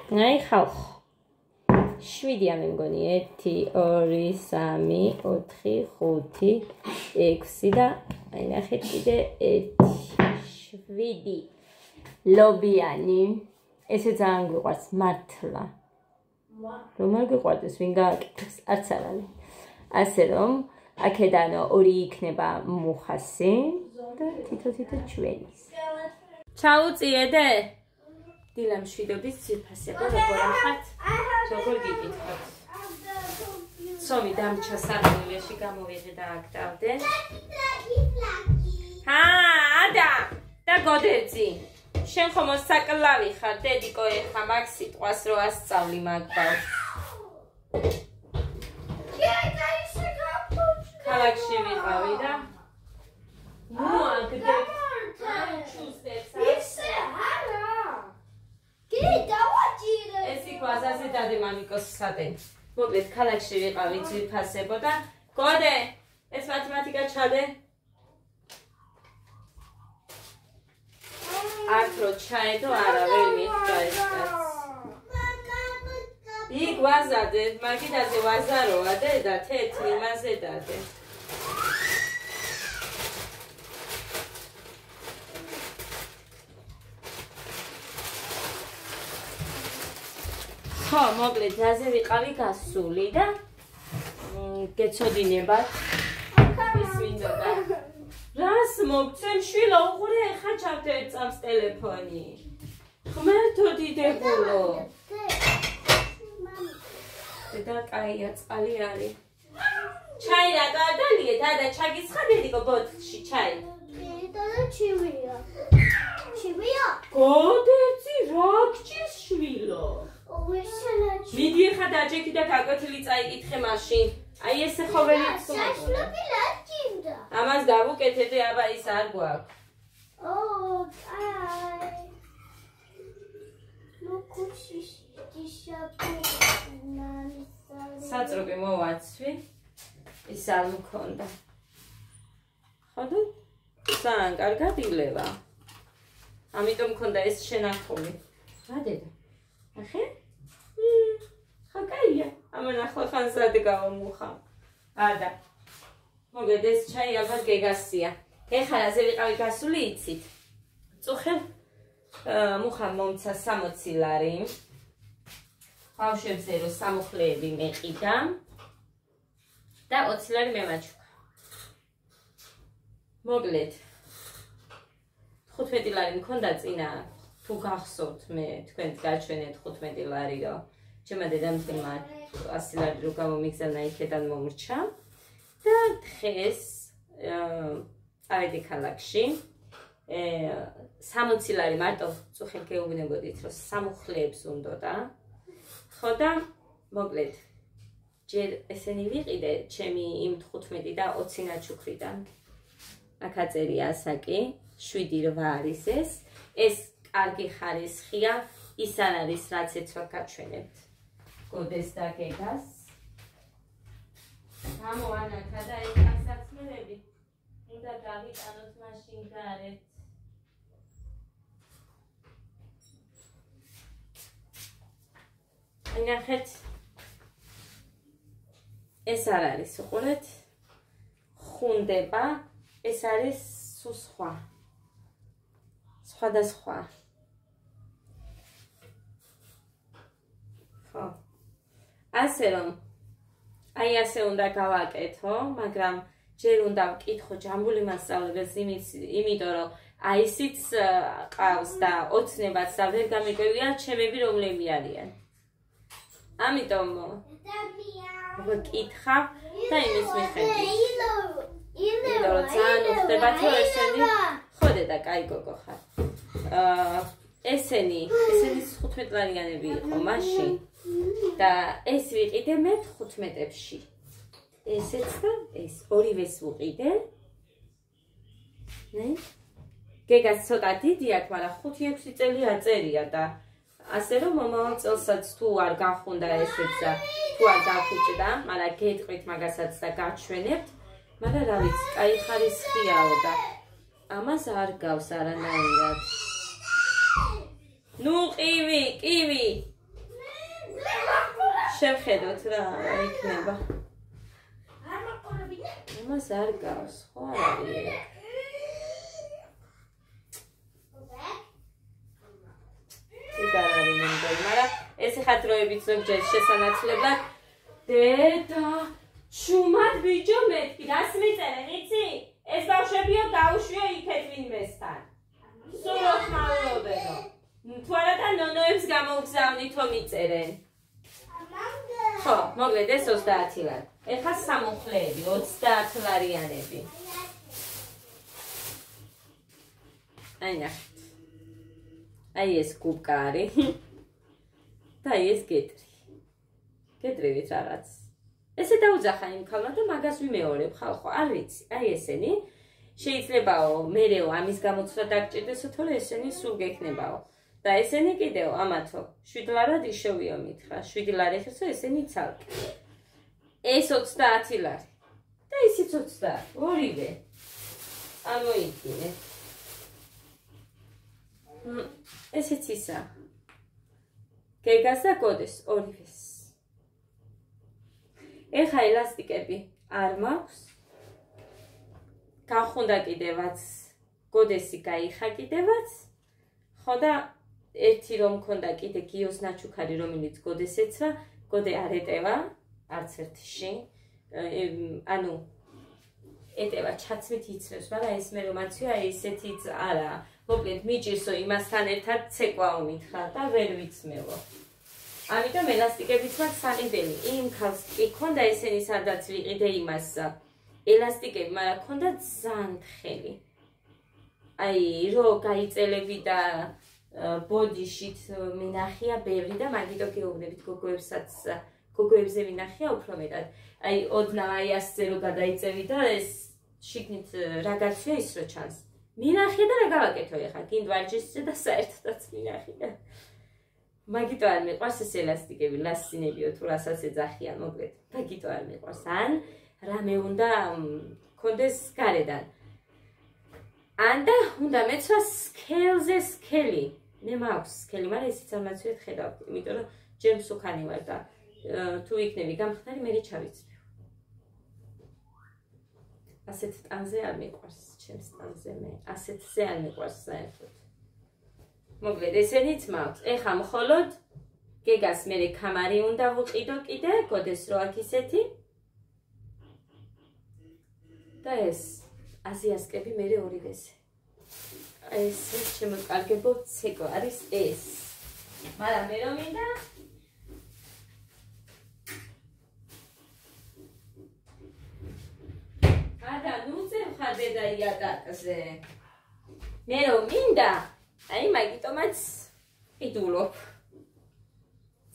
აი ხალხო 7-ია მე მგონი 1 2 3 4 5 6 და აი ნახეთ კიდე 7 ლობიანი ესე ძალიან გვიყვარს მართლა რომ არ გიყვარდეს ვინ გააკეთებს არც არ არის ასე რომ აქედან 2 იქნება მუხასი და თითო ჩვენის ჩაუწიედე დილამ შვიდობის ძირფასება როგორ ახართ როგორ გიკითხოთ ცომი დამჩა სარგულიაში გამოვიღე და აკტავდე ადა და გოდერძი შენ ხომ მოსაკლავი ხარ დედიკო ეხა მაგ სიტყვას რო ასწავლი მაგ ბავშვს ქალაქში ვიყავი და მოაგდე ჩუსტებს ისე არა ეს იკვაზაზე დადე მამიკოს სადენ მოკლედ ქალაქში ვიყავი ძირფასებო და გოდე ეს მათემატიკა ჩადე აქ რო ჩაედო არა ვერ მიხვდა ეს კაცს იქ ვაზადე მაგიდაზე ვაზაროა დედა თეთრი იმაზე დადე ხო, მოკლედ ძაზე ვიყავი გასული და გეცოდინებათ ის მინდოდა რას მოგცემ შვილო უყურე ხა ჩავდე წამს ტელეფონი ღმერთო დიდებულო და კაია წყალი არის ჩაი რატო არ დალიეთ და ჩაგიცხადედიკო ბოთლში ჩაი და ჩივია გოდეცი რა გჭირს შვილო მიდი ხა დაჯექი და გაკვეთილი წაიკითხე მაშინ აი ესე ხოველი ამას გავუკეთებდი აბა ის არ გვაქვს საწრობი მოვაცვი ის არ მქონდა ხოდა ძალიან კარგად ილევა ამიტომ მქონდა ეს შენახული რა დედა ახე ხა კაია ამან ახლა ხანსად გავამუხა ადა მოგედ ეს ჩაი ალბათ გეგასია ეხლა რაზე ვიყავი გასული იცით წუხელ მუხა მომცა 60 ლარი ბავშვებზე რო სამუხლეები მეყიდა და 20 ლარი მემაჩუქა მოგლედ 15 ლარი მქონდა წინა თუ გახსოვთ მე თქვენ გაჩვენეთ 15 ლარი რომ ჩემმა დედამისმა 100 ლარი რო გამომიგზავნა იქიდან მომრჩა და დღეს წავედი ქალაქში 60 ლარი მარტო წუხელ გეუბნებოდით რომ სამუხლეებს უნდოდა ხო და მოკლედ ჯერ ესენი ვიყიდე ჩემი იმ 15 და 20 ნაჩუქრიდან აქ აწერია ასაკი 7-8 არის ეს კარგი ხარისხია ის არ არის რაც ეცვა გაჩვენებთ გოდეს და გეგას ამოანათა და ეს გასაცმელები უნდა გავიტანოთ მაშინ გარეთ ნახეთ ეს არ არის უყურეთ ხუნდება ეს არის სხვა სხვადასხვა ხო ასე რომ აი ასე უნდა გავაკეთო მაგრამ ჯერ უნდა ვკითხო ჯამბული მასწავლებელს იმიტომ რომ აი ისიც ყავს და ოცნებაც და ვერ გამიკვევია ჩემები რომლები არიან ამიტომ ვკითხავ და იმის მიხედვით იმიტომ რომ ძალიან უხდება თუ ესენი ხო დედა კაი გოგო ხარ ესენი 15 ლარიანები იყო მაშინ და ეს ვიყიდე მე 15-ებში ესეც და ეს ორივეს ვუყიდე ნე გეგაც ცოტა დიდი აქვს მაგრამ 5-6 წელი აწერია და ასე რომ მომავალ წელსაც თუ არ გახუნდა ესეც და თუ არ გახუჭდა მაგრამ გეტყვით მაგასაც და გაჩვენებთ მაგრამ რა ვიცი კაი ხარისხიაო და ამას არ გავს არანაირად ნუ ყივი შევხედოთ რა იქნება. ამას არ გავს, ხო არ არის. იგარ არის მინდორი, მაგრამ ეს ხა დროებით ზოგჯერ შესანაცვლებლად დედა შუმად ბიჭო მეთქი, რას მიწერენ, იცი? ეს ბავშვებიო დაუშვიო იქეთ ვინმესთან. სულოთ მალობენო. თუ არა და ნონოებს გამოგზავნითო მიწერენ. ხო, მოკლედ ეს 30 ლარი. ეხლა სამუხლეები 30 ლარიანები. აი ნახეთ. აი ეს კუბკა არის. და ეს გეტრი. გეტრივით რაღაც. ესე დაუძახა იმ ქალმა და მაგას ვიმეორებ ხალხო, არ ვიცი. აი ესენი შეიძლებაო მერეო ამის გამოცდა დაგჭირდესო, თორე ესენი სულ გექნებაო. და ესენი კიდევ ამათო 7 ლარად ისევიო მითხრა, 7 ლარი ხესო ესენი ცალკე. ეს 30 ლარი. და ისიც 30, ორივე. ამოიგინე. ესეც ისა. გეგას და გოდეს ორივეს. ეხა ელასტიკები არ მაქვს. გახუნდა კიდევაც. გოდესი გაიხა კიდევაც. ხო და ერთი რომ მქონდა კიდე გიოს ნაჩუქარი რომელიც გოდეს ეცვა, გოდე არ ეტევა, არც ერთში. ანუ ეტევა ჩაცმით იცნებს, მაგრამ ეს მე რომ აცვია ესეთიც არა. მოკლედ მიჭირსო იმასთან ერთად ცეკვაო მითხრა და ვერ ვიცმევო. ამიტომ ელასტიკებიც მაქვს საყიდელი. იმ ქალს კი ქონდა ესენი სადაც ვიყიდე იმას ელასტიკები, მაგრამ ქონდა ძალიან თხელი. აი რო გაიწელები და ბოდიშით მინახია ბევრი და მაგიტო გეუბნებით გოგოებსაც გოგოებზე მინახია უფრო მეტად. აი ოდნავ აი ასზე რო გადაიწევი და ეს შიგნით რა გაცვია ის რო ჩანს. მინახია და რა გავაკეთო ეხლა? გინდვარჯიშზე და საერთოდაც მინახია. მაგიტო არ მიყვარს ეს ელასტიკები, ლასინებიო თუ რასაც ეძახიან, მოკლედ. მაგიტო არ მიყვარს. ან რამე უნდა კონდეს გარედან. ან და უნდა მეცვა სქელზე სქელი. მე მაქვს სქელი, მაგრამ ისიც არ მაცვიეთ ხედავთ, იმიტომ რომ ჯერ მსუქანი ვარ და თუ იქნები გამხდარი, მე ჩავიცვი. ასეთ ტანზე არ მიყვარს, ჩემს ტანზე მე. ასეთზე არ მიყვარს საერთოდ. მოკლედ, ესენიც მაქვს. ეხა მხოლოდ გეგას მე კამარი უნდა ვუყიდო კიდე, გოდეს რო აქ ისეთი. და ეს აზიასკები მე ორივეზე. ეს შემოკარგებო ცეკვა არის ეს. მაგრამ მე რომ მინდა ადა ნუზე ხადედა იატაკზე. მე რომ მინდა აი მაგიტომაც იდულობ.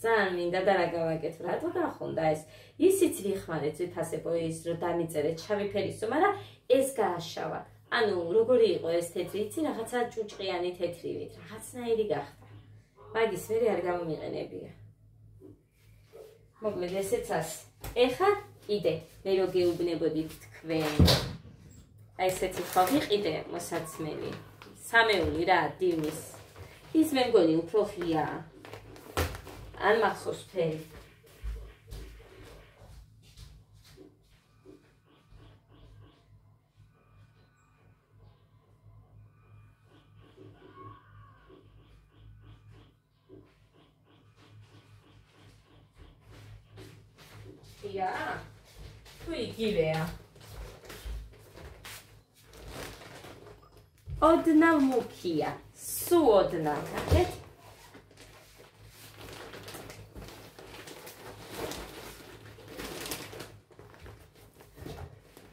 ძალიან მინდა და რა გავაკეთო, რატო გახონდა ეს? ისიც ვიხმარეთ თვითასებო ის რომ დამიწერეთ შავი ფერისო, მაგრამ ეს გააშავა. ანუ როგორი იყო ეს თეთრი, იცი რაღაცა ჭუჭყიანი თეთრივით, რაღაცნაირი გახდა. მაგის მე არ გამომიყენებია. მოკლედ ესეც ასე. ეხა კიდე მე რო გეუბნებოდით თქვენ. აი ესეთი ხო ვიყიდე მოსაცმელი. სამეული რა დივნის. ის მე მგონი უფრო ღია. არ მახსოვს ფერი. ია, თუ იგივეა. ოდნავ მუქია, სულ ოდნავ, ნახეთ.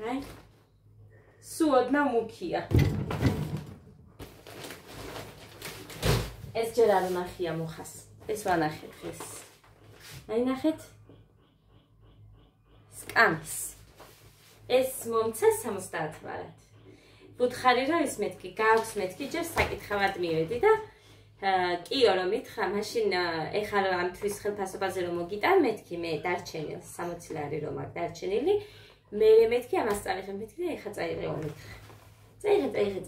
აი, სულ ოდნავ მუქია. ეს ჯერ არ ნახია მუხას, ეს ვანახეთ დღეს. აი ნახეთ. სკამის. ეს მომცა 70 ლარად. ვუთხარი რომ ის მეთქი, გაქვს მეთქი, ჯერ საკითხავად მივედი და კიო რომ მითხრა, მაშინ ეხლა ამ თვის ხელფასობაზე რომ მოგიტან მეთქი, მე დარჩენილ 60 ლარი რომ აქ დარჩენილი, მე მეთქი ამას წაიღე მეთქი და ეხლა წაიღეო მითხრა.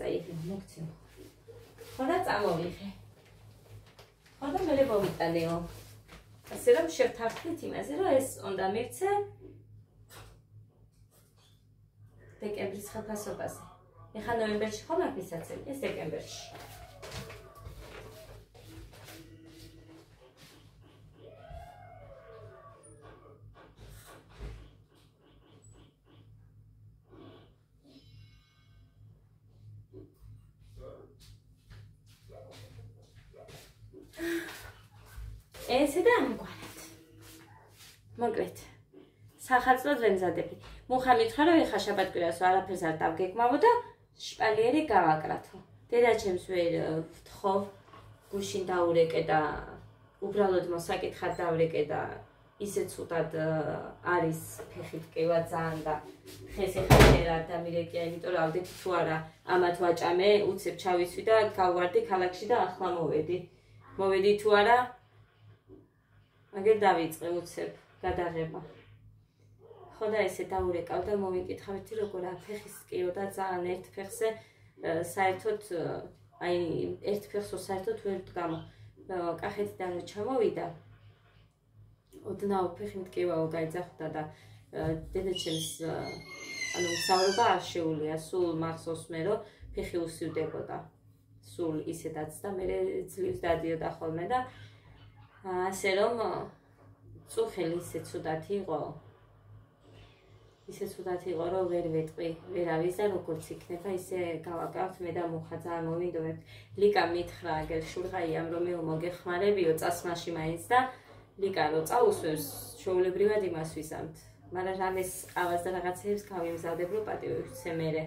წაიღე, მოგცემ. ხო და წამოვიღე. ხო და მე მოვიტანეო. ასე რომ შევთანხმდით იმაზე, რომ ეს უნდა მივცე დეკემბრის ხელფასობაზე. ეხლა ნოემბერში ხომ აქვს მისაცემი, ეს დეკემბერში. ესე და ამგვარად. მოკლედ. სახარწლოდ ვემზადები. მუხა მითხრა რომ ეხა შაბათ-კვირას არაფერს არ დავგეგმავო და შპალიერი გავაკრათო. დედაჩემს ვერ ვთხოვ, გუშინ დაურეკე და უბრალოდ მოსაკითხად დავრეკე და ისე ცუდად არის ფეხი ტკივა ძალიან და ხეს ეხლა შეიძლება დამირეკია, იმიტომ რომ ავდეთი თუ არა ამათ ვაჭამე, უცებ ჩავიცვი და გავვარდი ქალაქში და ახლა მოვედი. მოვედი თუ არა აგერ დავიწყე უცებ გადაღება. ხო და ესე დაურეკავ და მოვიკითხავდი როგორ ფეხის ტკიოდა ძალიან ერთ ფეხზე საერთოდ აი ერთ ფეხსო საერთოდ ვერ ვდგამო. კახეთიდან რო ჩამოვიდა ოდნავ ფეხი მტკივაო გაიძახდა და დედაჩემს ანუ მგზავრობა არ შეუძლია, სულ მახსოვს მე რომ ფეხი უსივდებოდა. სულ ისედაც და მე ძლივს დადიოდა ხოლმე და ასე რომ წუხელი ისე ცუდად იყო. ისე ცუდად იყო რომ ვერ ვეტყვი, ვერავის და როგორც იქნება ისე გავაკრავთ მე და მუხა ძალიან მოვინდომებთ. ლიკა მითხრა აგერ შურღაიამ რომ მე მოგეხმარებიო წასმაში მაინც და ლიკა რო წაუსვევს ჩვეულებრივად იმას ვისამთ. მაგრამ რამეს ყავას და რაღაცეებს გავიმზადებ რომ პატივი ვცე მერე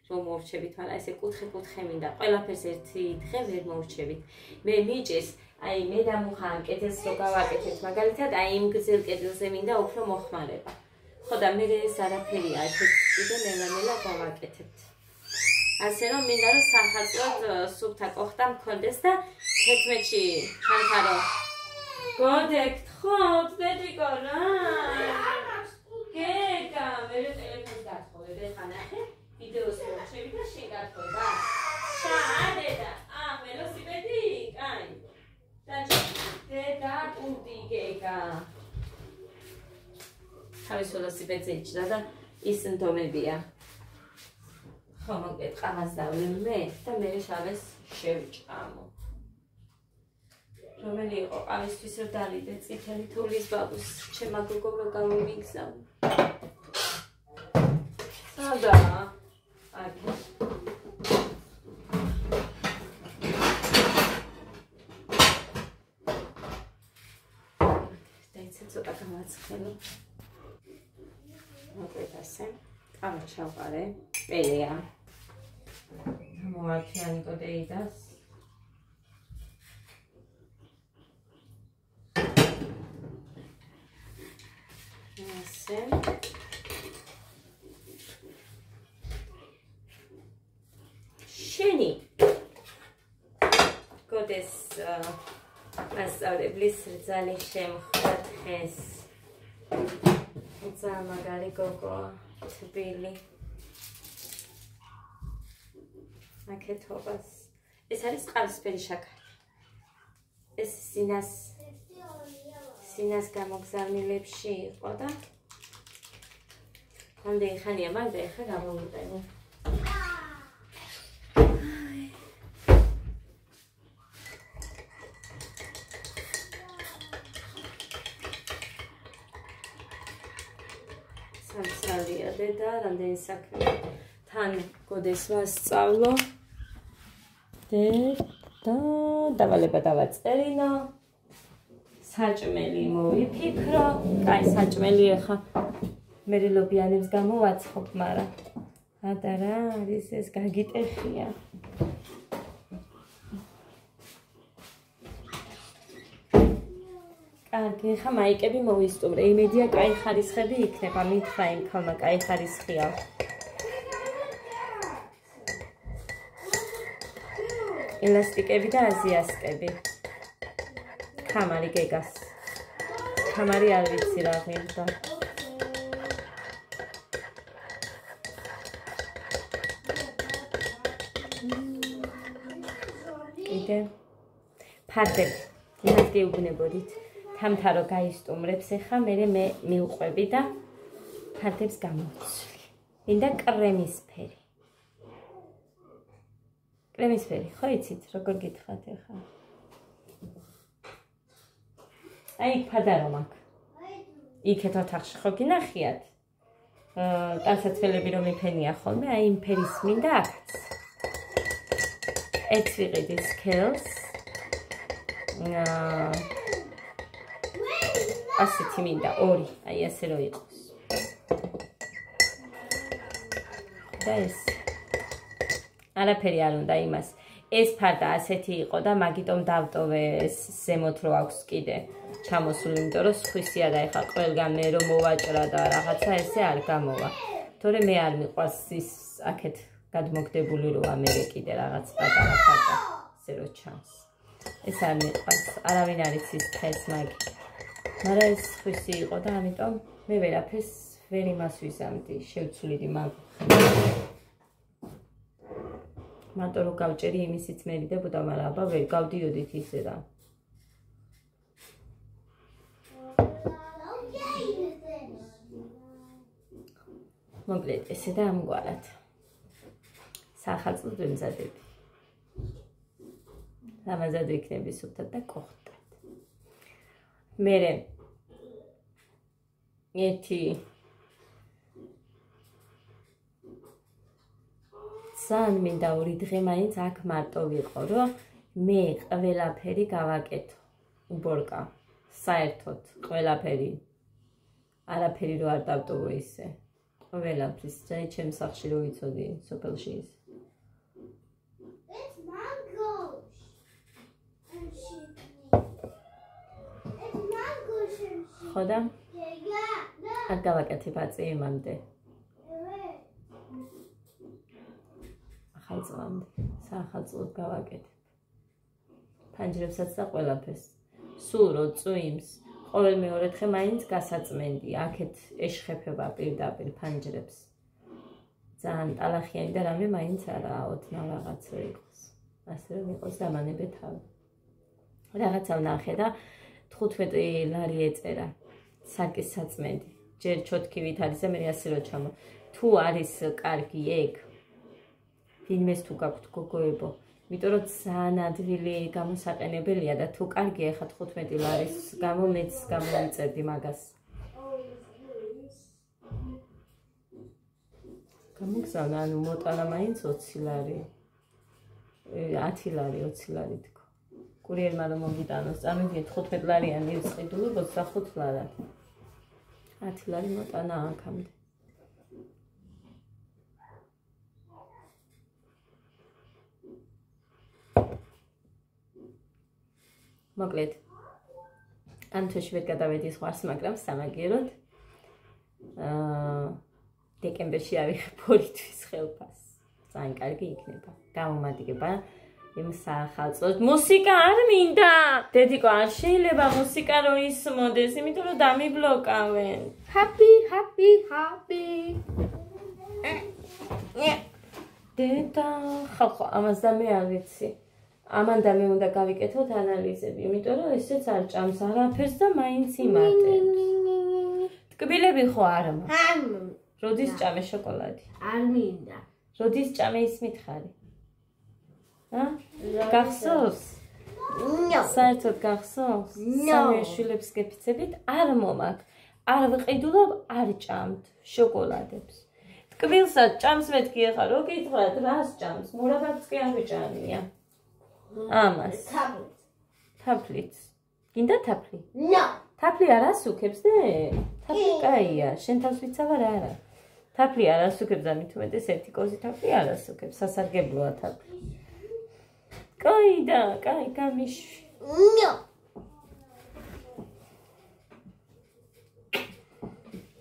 რომ მოვრჩებით, მაგრამ ესე კუთხე მინდა. ყველაფერს ერთი დღე ვერ მოვრჩებით. მე მიჭეს აი მე და მუხა ამ კედელს რო გავაკეთეთ მაგალითად აი იმ გრძელ კედელზე მინდა უფრო მოხმარება. ხო და მე ეს არაფერია, კიდე ნელა გავაკეთებთ. ასე რომ მინდა რომ სახარწლოდ სუფთა კოხტა მქონდეს და 11-ში თანხარო გოდეკთხოთ დედიკო რა გეკა მე ტელეფონს გათხოვე ხა ნახე ვიდეოს მოვჩები და შენ გათხოვე შადედა ველოსიპედი კაი და პუნტი გეკა თავის ველოსიპედზე იჭდა და ის ნდომებია. ხო მოკლედ ყავას დავლენ მე და მე შავეს შევჭამო. რომელი იყო ყავისთვის რომ დალიდე წითელი თოვლის ბაბუს ჩემმა გოგომ რომ გამომიგზავ. სადა აქ დაიცა ცოტა გამაცხელო. მოკლედ ასე ყავა ჩავყარე პელეა მოვარჩიანი კოდეიდას ასე შენი კოდეს მასწავლებლის რძალი შემხვდა დღეს ძალიან მაგარი გოგოა, თბილი. მაკეთობას. ეს არის ყავისფერი შაქარი. ეს სინას გამოგზავნილებში იყო და ამდენი ხანია მაგდა ეხლა გამოვიტანე. სამსალია დედა, რამდენი საქმე თან გოდეს ვასწავლო და დავალება დავაწერინო საჭმელი მოვიფიქრო, კაი საჭმელი ახლა მერილობიანებს გამოვაცხობ, მაგრამ ადარა არის ეს გაგიტეხია. კარგი, ხა მაიკები მოვისტუმრე. იმედია კაი ხარისხები იქნება, მითხრა იმ ქალმა კაი ხარისხია. ელასტიკები და აზიასკები. ქამარი გეგას. ქამარი არ ვიცი რა ღირდა. კიდე ფარდები. იმას გეუბნებოდით. თამთა რო გაისტუმრებს ეხა მე მივყვები და ფარდებს გამოვცვლი. მინდა კრემისფერი. კრემისფერი, ხო იცით, როგორ გითხრათ ეხა? აი იქ ფარდა რომ აქ. იქეთ ოთახში ხო გინახიათ? ტანსაცმელები რომ იფენია ხოლმე, აი იმ ფერის მინდა აქაც. ერთ ვიყიდი სქელს. ასეთი მინდა ორი, აი ასე რომ იყოს. და ეს არაფერი არ უნდა იმას. ეს ფარდა ასეთი იყო და მაგიტომ დავტოვე ეს ზემოთ რო აქვს კიდე ჩამოსული, იმიტომ რომ სხვისია და ეხა ყველგან მე რომ მოვაჭრა და რაღაცა ესე არ გამოვა. თორე მე არ მიყვარს ის აქეთ გადმოგდებული როა მე კიდე რაღაც პატარა ფარდა ესე რო ჩანს. ეს არ მიყვარს, არავინ არ იცის დღეს მაგი. მაგრამ ეს სხვისი იყო და ამიტომ მე ვერაფერს ვერ იმას ვიზამდი, შევცვლიდი მაგ. მარტო რო გავჭერი იმისიც მერიდებოდა, მაგრამ აბა ვერ გავდიოდით ისე რა. მოკლედ ესე და ამგვარად. სახალხოდ ვემზადები. ამაზე ვიქნები სუფთად და კოხტად. მერე ერთი ძალიან მინდა ორი დღე მაინც აქ მარტო ვიყო, რომ მე ყველაფერი გავაკეთო. უბორკა, საერთოდ ყველაფერი. არაფერი რო არ დავტოვო ისე. ყველაფრის, ძაი ჩემ სახლში რო ვიცოდი, სოფელში ის. ხოდა? არ გავაკეთებ აწიემამდე. ახალწლამდე, საახალწლოდ გავაკეთებ. ფანჯრებსაც და ყველაფერს. სულ რო წვიმს, ყოველ მეორე დღე მაინც გასაწმენდი, აქეთ ეშხეფება პირდაპირ ფანჯრებს. ძალიან ტალახიანი და რამე მაინც არა, ოდნავ რაღაცა იყოს. ასე რომ იყოს დამანებე თავი. რაღაცა ვნახე და 15 ლარი ეწერა. საკის საწმენდი. ჯერ ჩოთქივით არის და მე ასე რო ჩამო. თუ არის კარგი ეგ ვინმეს თუ გაქვთ გოგოებო, იმიტომ რომ ძალიან ადვილი გამოსაყენებელია და თუ კარგია ხა 15 ლარის გამო მეც გამომიწერდი მაგას. გამოგზავნა, ანუ მოტანა მაინც 20 ლარი. 10 ლარი, 20 ლარი თქო. კურიერმა რომ მომიტანოს, წარმოგიდგენთ 15 ლარიანი წყიდული 25 ლარად. 10 ლარი მოტანა აქამდე. მოკლედ, ამ თვეში ვერ გადავედი ზღვარს, მაგრამ სამაგიეროდ დეკემბერში ავიღებ 2 თვის ხელფას. ძალიან კარგი იქნება. გამომადგება იმ საახალწლოდ. მუსიკა არ მინდა. დედიკო, არ შეიძლება მუსიკა რო ისმოდეს, იმიტომ რომ დამიბლოკავენ. Happy. დედა, ხო, ამას და მე არ ვიცი. ამან და მე უნდა გავიკეთოთ ანალიზები, იმიტომ რომ ესეც არ ჭამს არაფერს და მაინც იმატებს. ტკბილები ხო არ მაქვს? როდის ჭამე შოკოლადი? არ მინდა. როდის ჭამე ის მითხარი? გახსოვს? საერთოდ გახსოვს? სამი შვილებს გეფიცებით არ მომაქვს. არ ვყიდულობ, არ ჭამთ შოკოლადებს. ტკბილსაც ჭამს მეთქი ახლა რო გითხრათ, რას ჭამს? მურაბაც კი არ ვიჭამია. ამას. თაფლიც. გინდა თაფლი? თაფლი არ ასუქებს და? თაფლი კაია, შენ თავს ვიცავარ არა. თაფლი არ ასუქებს და მით უმეტეს ერთი კოზი თაფლი არ ასუქებს, სასარგებლოა თაფლი. კაი და, კაი გამიშვი.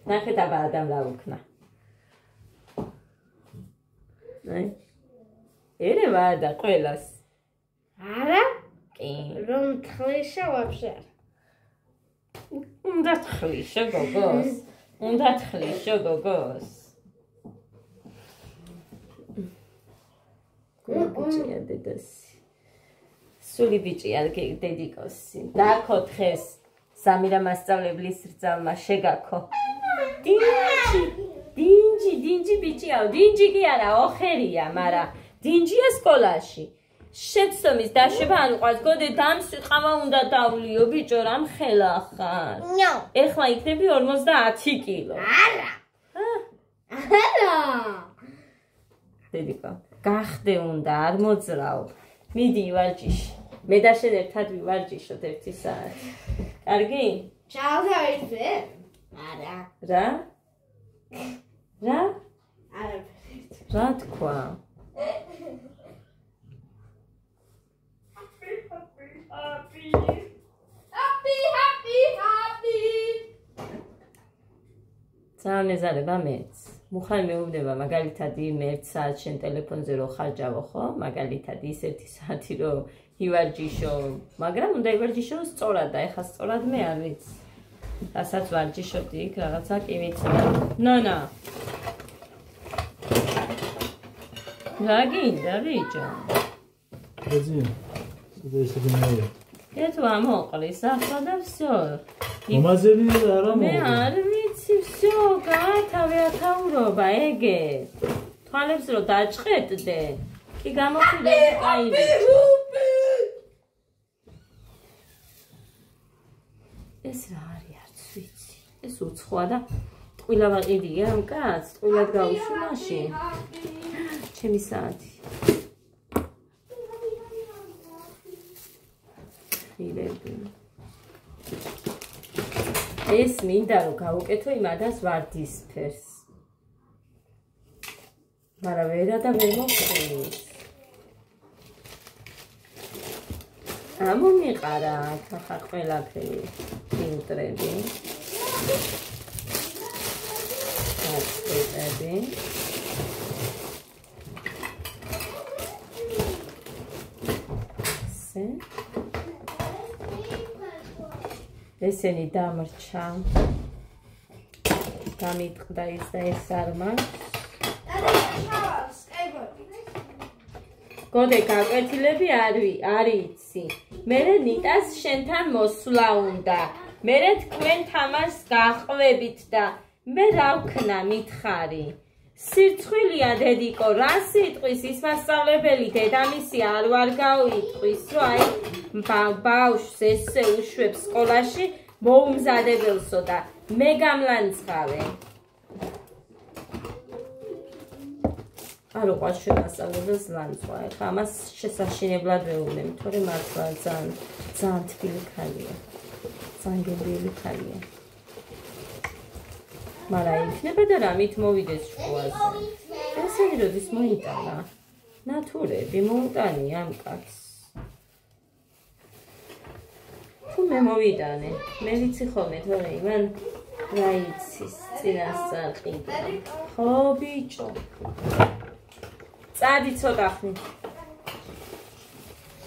ნახეთ აბა ადამ რა უქნა. აი. ერევა და ყველას. არა? კი. რომ თხლიშა ვაფშე არა. უნდა თხლიშო გოგოს. უნდა თხლიშო გოგოს. გოგოჭია დედასი. სული ბიჭია დედიკოსი. დაქო დღეს სამირა მასწავლებლის რძალმა შეგაქო. დინჯი ბიჭიაო, დინჯი კი არა, ოხერია, მაგრამ დინჯია სკოლაში. შეცდომის დაშვება არ უყვარს, გოდე დამსვიყავა უნდა დავლიო, ბიჭო, რამ ხელა ხარ? ეხლა იქნები 50 კილო. არა. დედიკო, გახდე უნდა, არ მოძრაობ. მიდი ვარჯიში. მე და შენ ერთად ვივარჯიშოთ 1 საათი. კარგი? ჩავდავიდე. არა. რა? არაფერი. რა თქვა? ძალიან მეზარება მეც. მუხარი მეუბნება მაგალითად იმ 1 საათს შენ ტელეფონზე რო ხარჯავო ხო? მაგალითად ის 1 საათი რო ივარჯიშო, მაგრამ უნდა ივარჯიშო სწორად და ეხლა სწორად მე არ ვიცი. რასაც ვარჯიშობდი იქ რაღაცა კი ვიცი. ნონა. რა გინდა ბიჭო? ეძია. სულ ესე გინდა. ეთო ამოყრის ახლა და всё. მომაზები არა მე არ ვიცი, всё, გაათავე ათაურობა, ეგე. თვალებს რო დაჭყედდე, კი გამოხიდე კაი. ეს რა არის, არც ვიცი. ეს უცხოა და ტყუილა ვაყიდია ამ კაცს, ტყუილად გავუშვი მაშინ. ჩემი საათი. ეს მინდა რომ გავუკეთო იმ ადას ვარდისფერს. მაგრამ ვერა და ვერ მოხდეს. ამომიყარა ახლა ყველაფერი ფილტრები. ასეთები. ესენი დამრჩა. გამიტყდა ის და ეს არმა. გოდე გაკვეთილები არ იცი. მერე ნიტას შენთან მოსვლა უნდა. მერე თქვენ თამაშს გაყვებით და მე რა ვქნა მითხარი. სირცხვილია დედიკო, რა სიტყვის ის მასწავლებელი დედამისი არ ვარ გაუიტყვის, რომ აი ბავშვს ესე უშვებს სკოლაში მოუმზადებელსო და მე გამლანძღავე. არ უყვარს ჩვენ მასწავლებელს ლანძღვა, ეხლა ამას შესაშინებლად ვეუბნები, თორემ მართლა ძალიან თბილი ქალია, ძალიან გემრიელი ქალია. მაგრამ იქნება და რამით მოვიდეს შუაზე. ესენი როდის მოიტანა? ნათურები მოუტანი ამ კაცს. თუ მე მოვიტანე, მე ვიცი ხოლმე თორე იმან რა იცის წინასწარ ყიდა. ხო ბიჭო. წადი ცოტა ხნით.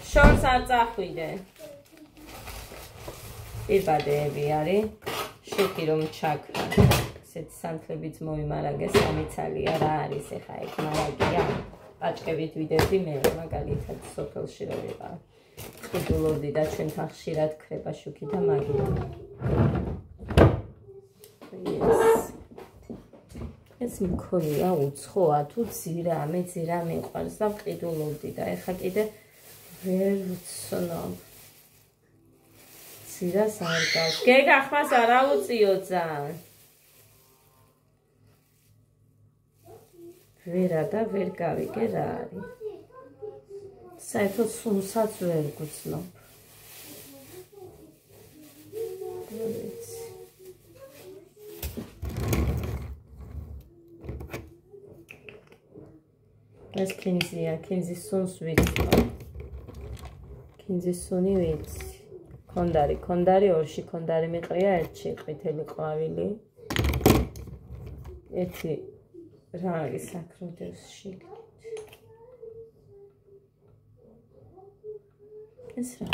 შორს არ წახვიდე. პირბადეები არის. შეკი რომ ჩაქრა. სანთლებიც მოიმარაგე სამიცალია რა არის ეხა ეგ მარაგია პაჭკებით ვიდედი მე მაგალითად სოფელში რო ვიყავ ყიდულობდი და ჩვენთან ხშირად ქრება შუქი და მაგია ეს მქონია უცხოა თუ ძირა მე ძირა მიყვარს და ყიდულობდი და ეხა კიდე ვერ ვცნობ ძირას არ გავს გეგახმას არა უწიო ძალიან ვერა და ვერ გავიგე რა არის. საერთოდ სულსაც ვერ გვცნობ. ეს კინზია, კინზის სუნს ვიცი. კინზის სუნი ვიცი. კონდარი ორში კონდარი მიყრია ერთში ყვითელი ყვავილი. ერთი რა არის საკროდევსში? ეს რა?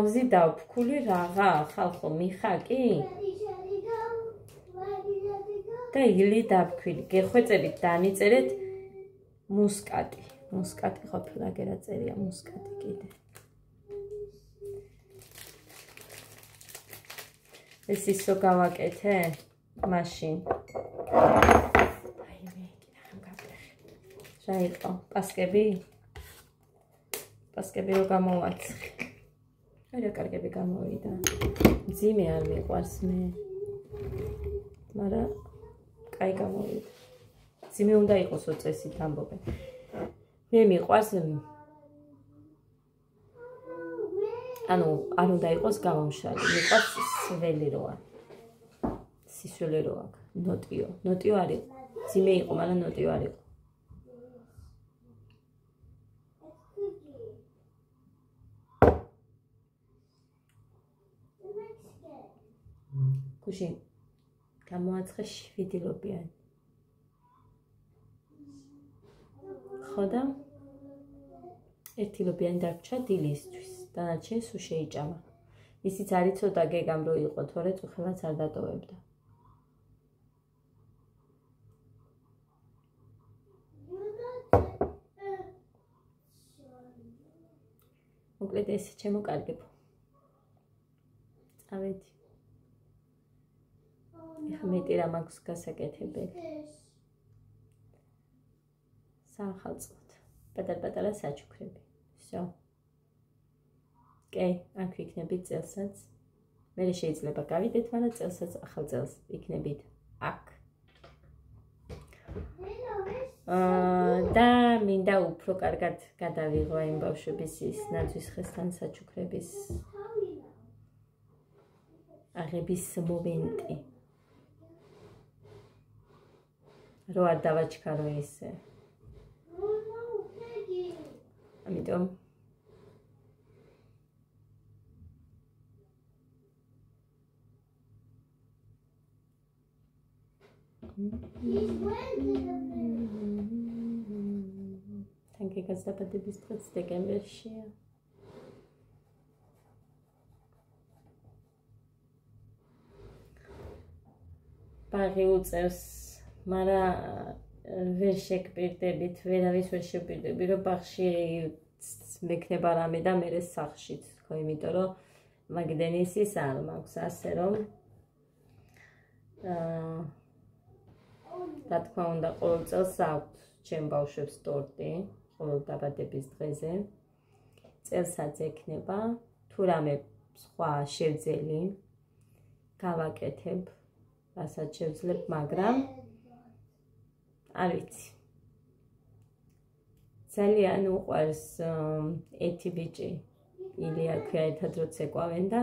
თავზი დავფქული რაღა ხალხო მიხაკი და ილი დავფქვილი გეხვეწებით დანიწერეთ მუსკატი ყოფილა გერა წერია მუსკატი კიდე ეს ისო გავაკეთე მაშინ აი მე კიდე გამგაფრეხე რა იყო პასკები რო გამოვაცხი აი რა კარგები გამოვიდა მძიმე არ მიყვარს მე მაგრამ კაი გამოვიდა მძიმე უნდა იყოს წესით ამბობენ მე მიყვარს ანუ არ უნდა იყოს გამომშრალი მიყვარს სველი როა სისველი რო აქვს ნოტიო არ იყო მძიმე იყო მაგრამ ნოტიო არ იყო გუში გამოაცხე 7 ლობიანი ხოდა 1 ლობიანი დარჩა დილისთვის დანარჩენი სულ შეიჭამა ისიც არის ცოტა გეგამ რო იყო თორე წუხელაც არ დატოვებდა მოკლედ ეს ჩემო კარგებო წავედი ეხლა მეტი რა მაქვს გასაკეთებელი საახალწლოდ პატარ-პატარა საჩუქრები всё კეი აქ ვიქნებით წელსაც მე შეიძლება გავიდეთ მაგრამ წელსაც ახალ წელს ვიქნებით აქ და მინდა უფრო კარგად გადავიღო იმ ბავშვების ის ნაძვის ხესთან საჩუქრების აღების მომენტი რო არ დავაჩქარო ისე ამიტომ თანკი გასაბადების დღეც დეკემბერშია ბაღი უწევს მაგრამ ვერ შეგპირდებით ვერავის ვერ შეგპირდები რომ ბაღში მექნება რამე და მე სახშიც თქო იმიტომ რომ მაგდენის ის არ მაქვს ასე რომ რა თქმა უნდა ყოველ წელს აქვთ ჩემ ბავშვებს ტორტი ყოველ დაბადების დღეზე წელსაც ექნება თუ რამე სხვა შევძელი გავაკეთებ რასაც შევძლებ მაგრამ არ ვიცი ძალიან უყვარს ერთი ბიჭი ილია ქვია ერთად როც ეკვავენ და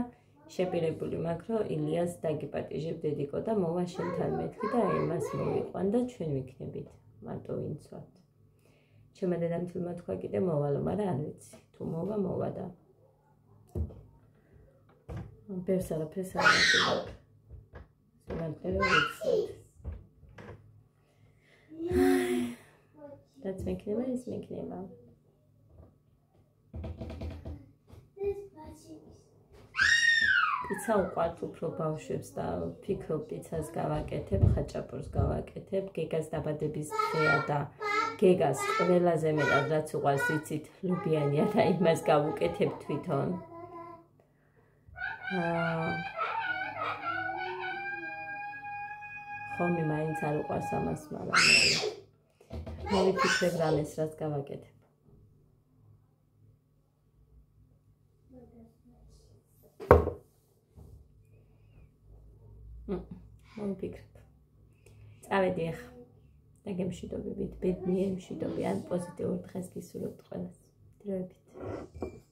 შეპირებული მაქვს რომ ილიას დაგიპატიჟებდედიკო და მოვა შენთან მეთქი და იმას მოვიყვან და ჩვენ ვიქნებით მარტო ვინცვათ ჩემმა დედამთილმა თქვა კიდე მოვალო მაგრამ არ ვიცი თუ მოვა და ბევრს არაფერს არ ვაკეთებ სიმართლე ვიცით რაც მექნება ის მექნება პიცა უყვართ უფრო ბავშვებს და ფიქრობ პიცას გავაკეთებ ხაჭაპურს გავაკეთებ გეგას დაბადების დღეა და გეგას ყველაზე მეტად რაც უყვარს იცით ლობიანია და იმას გავუკეთებ თვითონ ხომი მაინც არ უყვარს ამას მაგრამ მოვიფიქრებ რამეს რაც გავაკეთებ მოვიფიქრებ წავედი ახლა და გემშვიდობებით ბედნიერ მშვიდობიან პოზიტიურ დღეს გისურვებთ ყველას დროებით